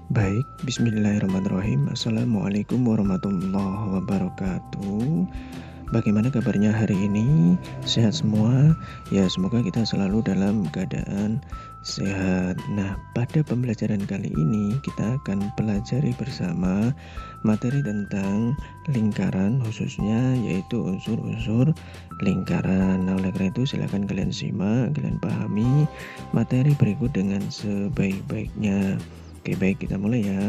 Baik, bismillahirrahmanirrahim. Assalamualaikum warahmatullahi wabarakatuh. Bagaimana kabarnya hari ini? Sehat semua? Ya, semoga kita selalu dalam keadaan sehat. Nah, pada pembelajaran kali ini kita akan pelajari bersama materi tentang lingkaran, khususnya yaitu unsur-unsur lingkaran. Nah, oleh karena itu silakan kalian simak, kalian pahami materi berikut dengan sebaik-baiknya. Oke, baik, kita mulai ya.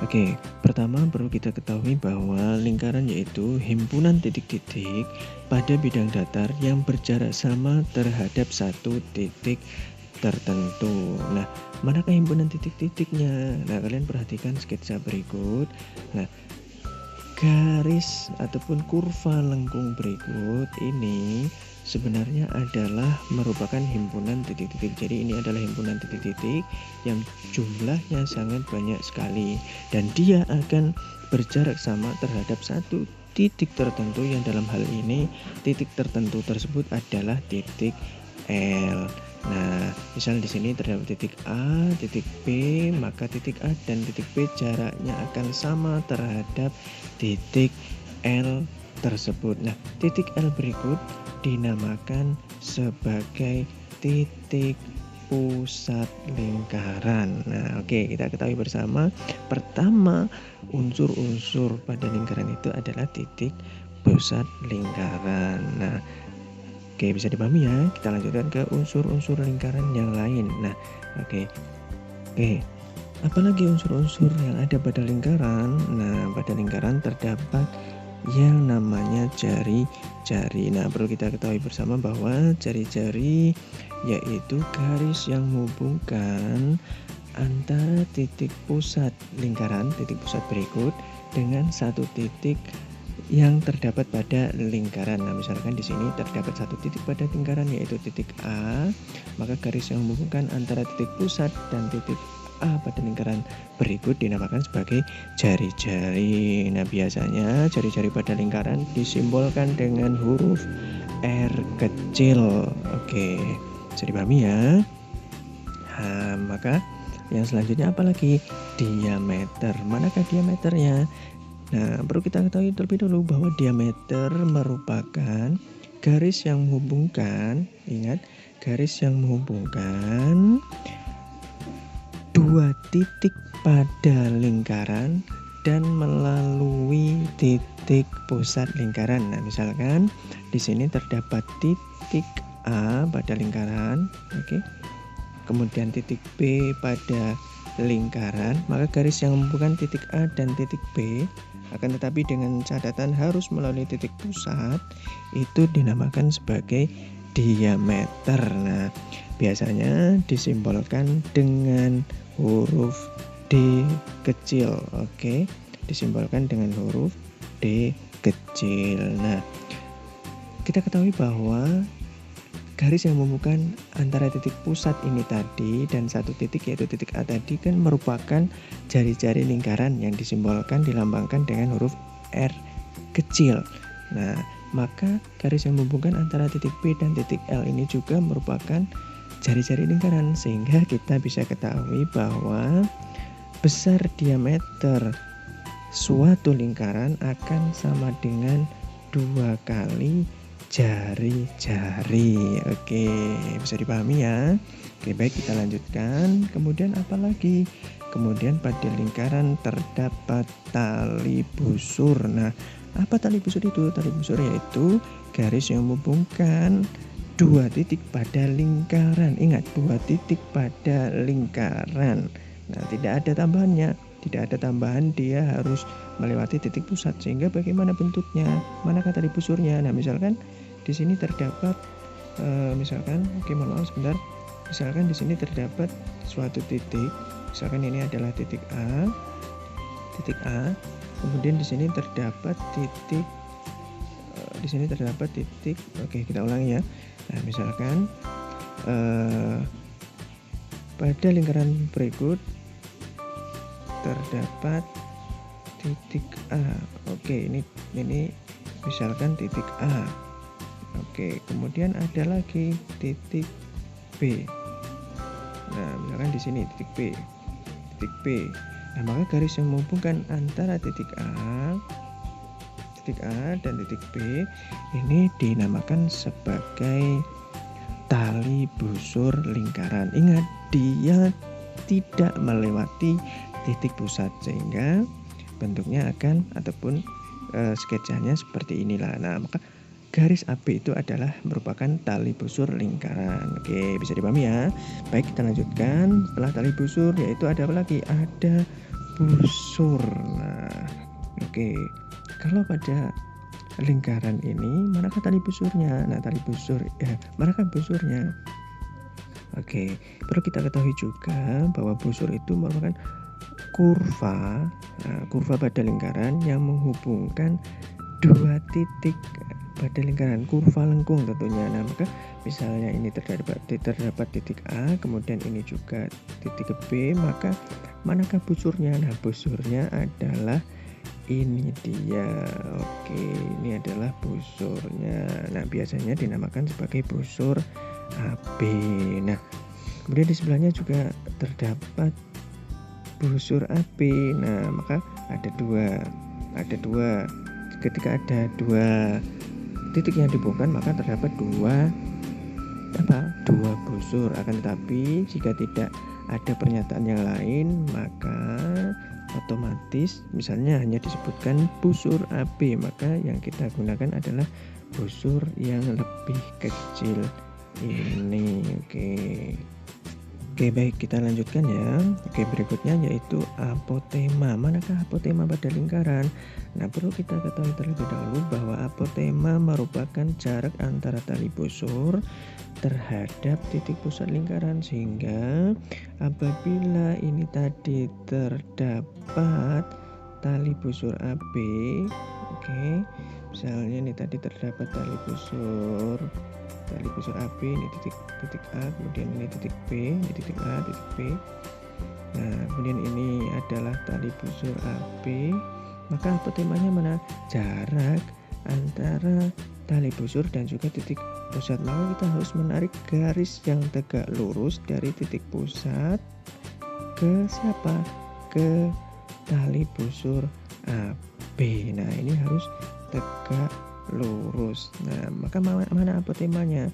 Oke, pertama perlu kita ketahui bahwa lingkaran yaitu himpunan titik-titik pada bidang datar yang berjarak sama terhadap satu titik tertentu. Nah, manakah himpunan titik-titiknya? Nah, kalian perhatikan sketsa berikut. Nah, garis ataupun kurva lengkung berikut ini sebenarnya adalah merupakan himpunan titik-titik. Jadi ini adalah himpunan titik-titik yang jumlahnya sangat banyak sekali dan dia akan berjarak sama terhadap satu titik tertentu yang dalam hal ini titik tertentu tersebut adalah titik L. Nah, misal di sini terdapat titik A, titik B, maka titik A dan titik B jaraknya akan sama terhadap titik L tersebut. Nah, titik L berikut dinamakan sebagai titik pusat lingkaran. Nah, oke, kita ketahui bersama. Pertama, unsur-unsur pada lingkaran itu adalah titik pusat lingkaran. Nah, oke, bisa dipahami ya. Kita lanjutkan ke unsur-unsur lingkaran yang lain. Nah, oke. Apalagi unsur-unsur yang ada pada lingkaran? Nah, pada lingkaran terdapat yang namanya jari-jari. Nah, perlu kita ketahui bersama bahwa jari-jari yaitu garis yang menghubungkan antara titik pusat lingkaran, titik pusat berikut dengan satu titik yang terdapat pada lingkaran. Nah, misalkan di sini terdapat satu titik pada lingkaran yaitu titik A, maka garis yang menghubungkan antara titik pusat dan titik A pada lingkaran berikut dinamakan sebagai jari-jari. Nah, biasanya jari-jari pada lingkaran disimbolkan dengan huruf R kecil. Oke, bisa dipahami ya. Nah, maka yang selanjutnya apalagi? Diameter. Manakah diameternya? Nah, perlu kita ketahui terlebih dahulu bahwa diameter merupakan garis yang menghubungkan, ingat, garis yang menghubungkan dua titik pada lingkaran dan melalui titik pusat lingkaran. Nah, misalkan di sini terdapat titik A pada lingkaran, oke. Kemudian titik B pada lingkaran, maka garis yang menghubungkan titik A dan titik B akan tetapi dengan catatan harus melalui titik pusat itu dinamakan sebagai diameter. Nah, biasanya disimbolkan dengan huruf D kecil. Oke, disimbolkan dengan huruf D kecil. Nah, kita ketahui bahwa garis yang menghubungkan antara titik pusat ini tadi dan satu titik yaitu titik A tadi kan merupakan jari-jari lingkaran yang disimbolkan dilambangkan dengan huruf R kecil. Nah, maka garis yang menghubungkan antara titik B dan titik L ini juga merupakan jari-jari lingkaran sehingga kita bisa ketahui bahwa besar diameter suatu lingkaran akan sama dengan 2 kali jari-jari. Oke, bisa dipahami ya. Oke, baik, kita lanjutkan. Kemudian apa lagi? Kemudian pada lingkaran terdapat tali busur. Nah, apa tali busur itu? Tali busur yaitu garis yang menghubungkan dua titik pada lingkaran. Ingat, dua titik pada lingkaran. Nah, tidak ada tambahannya. Tidak ada tambahan, dia harus melewati titik pusat. Sehingga bagaimana bentuknya? Manakah tali busurnya? Nah, misalkan di sini terdapat misalkan, mohon maaf sebentar. Misalkan di sini terdapat suatu titik. Misalkan ini adalah titik A. Kemudian di sini terdapat titik Oke, kita ulangi ya. Nah, misalkan pada lingkaran berikut terdapat titik A. Oke, ini misalkan titik A. Oke, kemudian ada lagi titik B. Nah, misalkan di sini titik B. titik B. Nah, maka garis yang menghubungkan antara titik A dan titik B ini dinamakan sebagai tali busur lingkaran. Ingat, dia tidak melewati titik pusat sehingga bentuknya akan ataupun sketsanya seperti inilah. Nah, maka garis AB itu adalah merupakan tali busur lingkaran. Oke, bisa dipahami ya. Baik, kita lanjutkan. Setelah tali busur yaitu ada apa lagi? Ada busur. Nah, oke. Kalau pada lingkaran ini manakah tali busurnya? Nah, manakah busurnya? Oke, perlu kita ketahui juga bahwa busur itu merupakan kurva. Nah, kurva pada lingkaran yang menghubungkan dua titik pada lingkaran, kurva lengkung tentunya. Nah, maka misalnya ini terdapat titik A, kemudian ini juga titik B, maka manakah busurnya? Nah, busurnya adalah ini dia. Oke, ini adalah busurnya. Nah, biasanya dinamakan sebagai busur AB. Nah, kemudian di sebelahnya juga terdapat busur AB. Nah, maka ada dua. Ketika ada dua titik yang dihubungkan, maka terdapat dua busur. Akan tetapi jika tidak ada pernyataan yang lain, maka otomatis misalnya hanya disebutkan busur AB, maka yang kita gunakan adalah busur yang lebih kecil ini. Oke, baik, kita lanjutkan ya. Oke, berikutnya yaitu apotema. Manakah apotema pada lingkaran? Nah, perlu kita ketahui terlebih dahulu bahwa apotema merupakan jarak antara tali busur terhadap titik pusat lingkaran, sehingga apabila ini tadi terdapat tali busur AB, oke, misalnya ini tadi terdapat tali busur AB, ini titik A, kemudian ini titik B, ini titik A, titik B. Nah, kemudian ini adalah tali busur AB, maka apotemanya mana? Jarak antara tali busur dan juga titik pusat. Maka kita harus menarik garis yang tegak lurus dari titik pusat ke siapa? Ke tali busur AB. Nah, ini harus tegak lurus. Nah, maka mana apotemanya?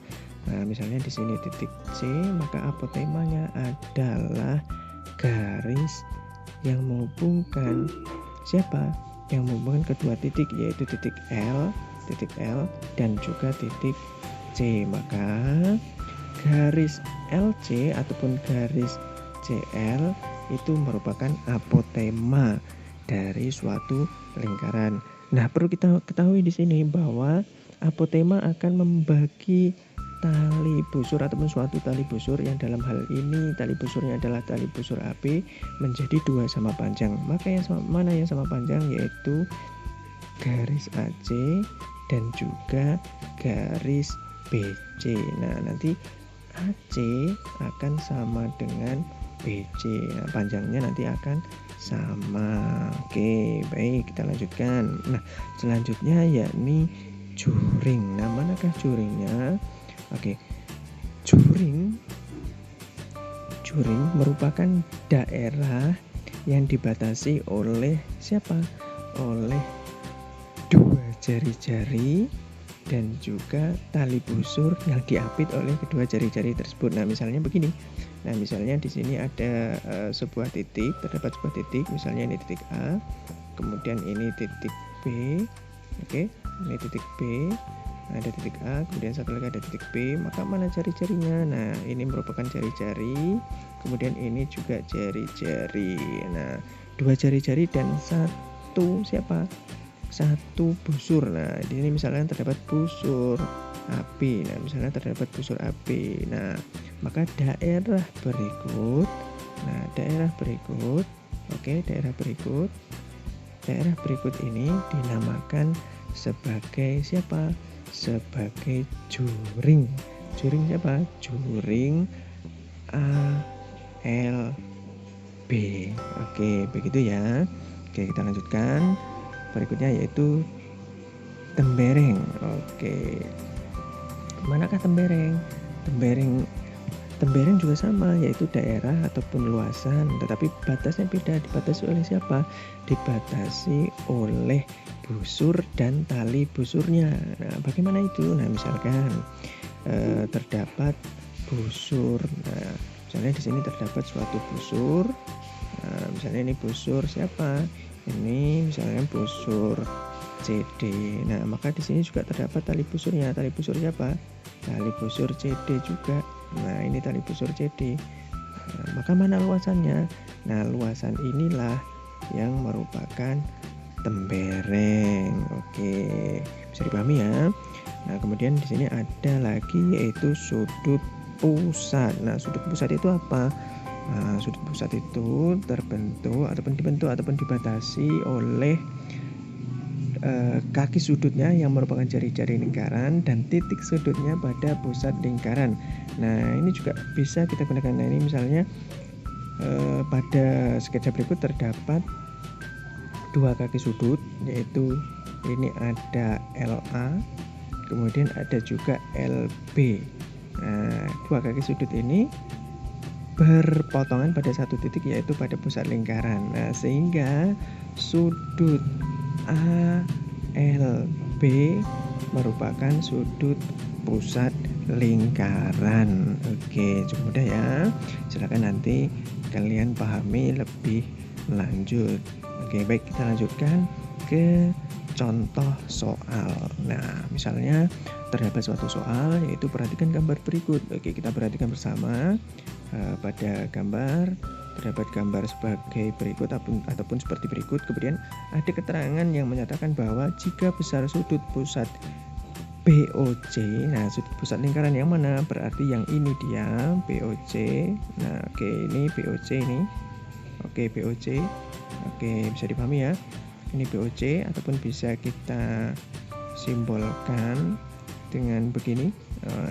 Nah, misalnya di sini titik C, maka apotemanya adalah garis yang menghubungkan siapa? Yang menghubungkan kedua titik, yaitu titik L dan juga titik C. Maka garis LC ataupun garis CL itu merupakan apotema dari suatu lingkaran. Nah, perlu kita ketahui di sini bahwa apotema akan membagi tali busur ataupun suatu tali busur yang dalam hal ini tali busurnya adalah tali busur AB menjadi dua sama panjang. Maka mana yang sama panjang? Yaitu garis AC dan juga garis BC. Nah, nanti AC akan sama dengan BC. Nah, panjangnya nanti akan sama. Oke, baik, kita lanjutkan. Nah, selanjutnya yakni juring. Nah, manakah juringnya? Oke, juring merupakan daerah yang dibatasi oleh siapa? Oleh dua jari-jari dan juga tali busur yang diapit oleh kedua jari-jari tersebut. Nah, misalnya begini. Nah, misalnya di sini ada sebuah titik, terdapat sebuah titik, misalnya ini titik A, kemudian ini titik B. Oke, ini titik B. Ada titik A, kemudian satu lagi ada titik B, maka mana jari-jarinya? Nah, ini merupakan jari-jari, kemudian ini juga jari-jari. Nah, dua jari-jari dan satu siapa? Satu busur. Nah, di sini misalnya terdapat busur AB. Nah, misalnya terdapat busur AB. Nah, maka daerah berikut. Nah, daerah berikut ini dinamakan sebagai siapa? Sebagai juring. Juring siapa? Juring ALB. Oke, begitu ya. Oke, kita lanjutkan. Berikutnya yaitu tembereng. Oke. Manakah tembereng? Tembereng juga sama, yaitu daerah ataupun luasan, tetapi batasnya beda. Dibatasi oleh siapa? Dibatasi oleh busur dan tali busurnya. Nah, bagaimana itu? Nah, misalkan terdapat busur. Nah, misalnya di sini terdapat suatu busur. Nah, misalnya ini busur siapa? Ini misalnya busur CD. Nah, maka di sini juga terdapat tali busurnya. Tali busur siapa? Tali busur CD juga. Nah, ini tali busur CD. Nah, maka mana luasannya? Nah, luasan inilah yang merupakan tembereng. Oke, bisa dipahami ya. Nah, kemudian di sini ada lagi yaitu sudut pusat. Nah, sudut pusat itu apa? Nah, sudut pusat itu terbentuk ataupun dibatasi oleh kaki sudutnya yang merupakan jari-jari lingkaran dan titik sudutnya pada pusat lingkaran. Nah, ini juga bisa kita gunakan. Nah, ini misalnya pada sketsa berikut terdapat dua kaki sudut, yaitu ini ada LA, kemudian ada juga LB. Nah, dua kaki sudut ini berpotongan pada satu titik, yaitu pada pusat lingkaran. Nah, sehingga sudut ALB merupakan sudut pusat lingkaran. Oke, cukup mudah ya. Silakan nanti kalian pahami lebih lanjut. Oke, baik, kita lanjutkan ke contoh soal. Nah, misalnya terdapat suatu soal, yaitu perhatikan gambar berikut. Oke, kita perhatikan bersama. Pada gambar terdapat gambar sebagai berikut ataupun seperti berikut. Kemudian ada keterangan yang menyatakan bahwa jika besar sudut pusat BOC, nah sudut pusat lingkaran yang mana? Berarti yang ini dia BOC. Nah, oke, ini BOC ini. Oke, BOC. Oke, bisa dipahami ya. Ini BOC ataupun bisa kita simbolkan dengan begini.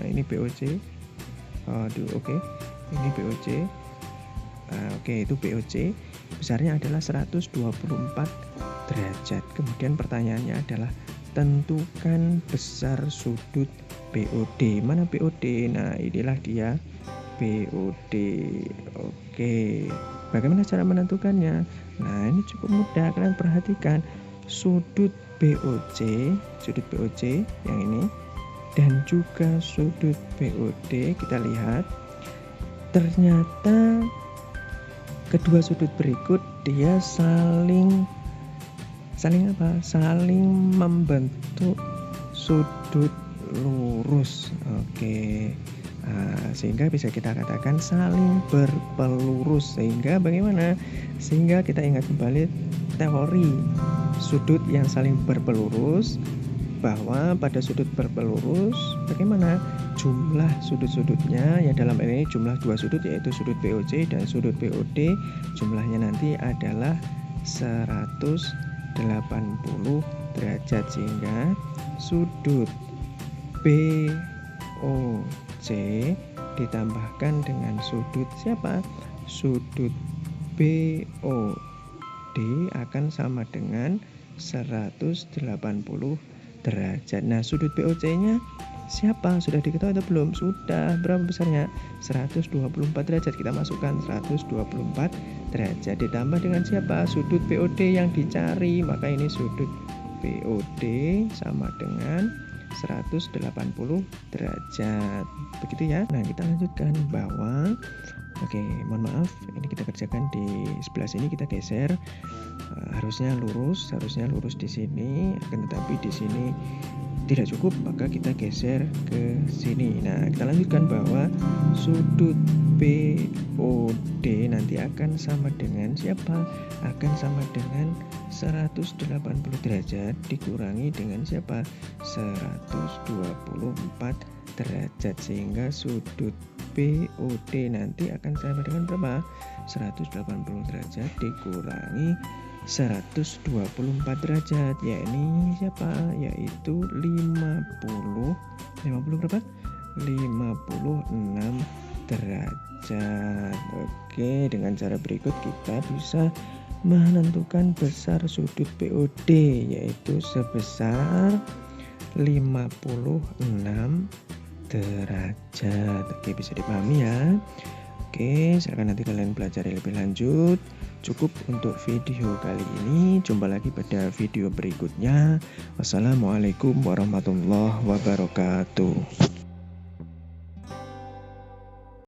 Ini BOC. Oke. Ini BOC. Oke, itu BOC. Besarnya adalah 124 derajat. Kemudian pertanyaannya adalah tentukan besar sudut BOD. Mana BOD? Nah, inilah dia BOD. Oke. Bagaimana cara menentukannya? Nah, ini cukup mudah. Kalian perhatikan sudut BOC yang ini dan juga sudut BOD. Kita lihat ternyata kedua sudut berikut dia saling apa? Saling membentuk sudut lurus. Oke. Sehingga bisa kita katakan saling berpelurus. Sehingga bagaimana? Sehingga kita ingat kembali teori sudut yang saling berpelurus, bahwa pada sudut berpelurus bagaimana jumlah sudut-sudutnya, ya dalam ini jumlah dua sudut, yaitu sudut BOC dan sudut BOD, jumlahnya nanti adalah 180 derajat, sehingga sudut BOC ditambahkan dengan sudut siapa? Sudut BOD akan sama dengan 180 derajat. Nah, sudut BOC-nya siapa? Sudah diketahui atau belum? Sudah. Berapa besarnya? 124 derajat. Kita masukkan 124 derajat ditambah dengan siapa? Sudut BOD yang dicari. Maka ini sudut BOD sama dengan 180 derajat. Begitu ya. Nah, kita lanjutkan bahwa mohon maaf, ini kita kerjakan di sebelah sini, kita geser. Harusnya lurus di sini, akan tetapi di sini tidak cukup, maka kita geser ke sini. Nah, kita lanjutkan bahwa sudut BOD nanti akan sama dengan siapa? Akan sama dengan 180 derajat dikurangi dengan siapa? 124 derajat, sehingga sudut BOD nanti akan sama dengan berapa? 180 derajat dikurangi 124 derajat, yakni siapa? Yaitu 50 berapa? 56 derajat. Oke, dengan cara berikut kita bisa menentukan besar sudut BOD, yaitu sebesar 56 derajat. Oke, bisa dipahami ya. Oke, silakan nanti kalian pelajari lebih lanjut. Cukup untuk video kali ini. Jumpa lagi pada video berikutnya. Wassalamualaikum warahmatullahi wabarakatuh.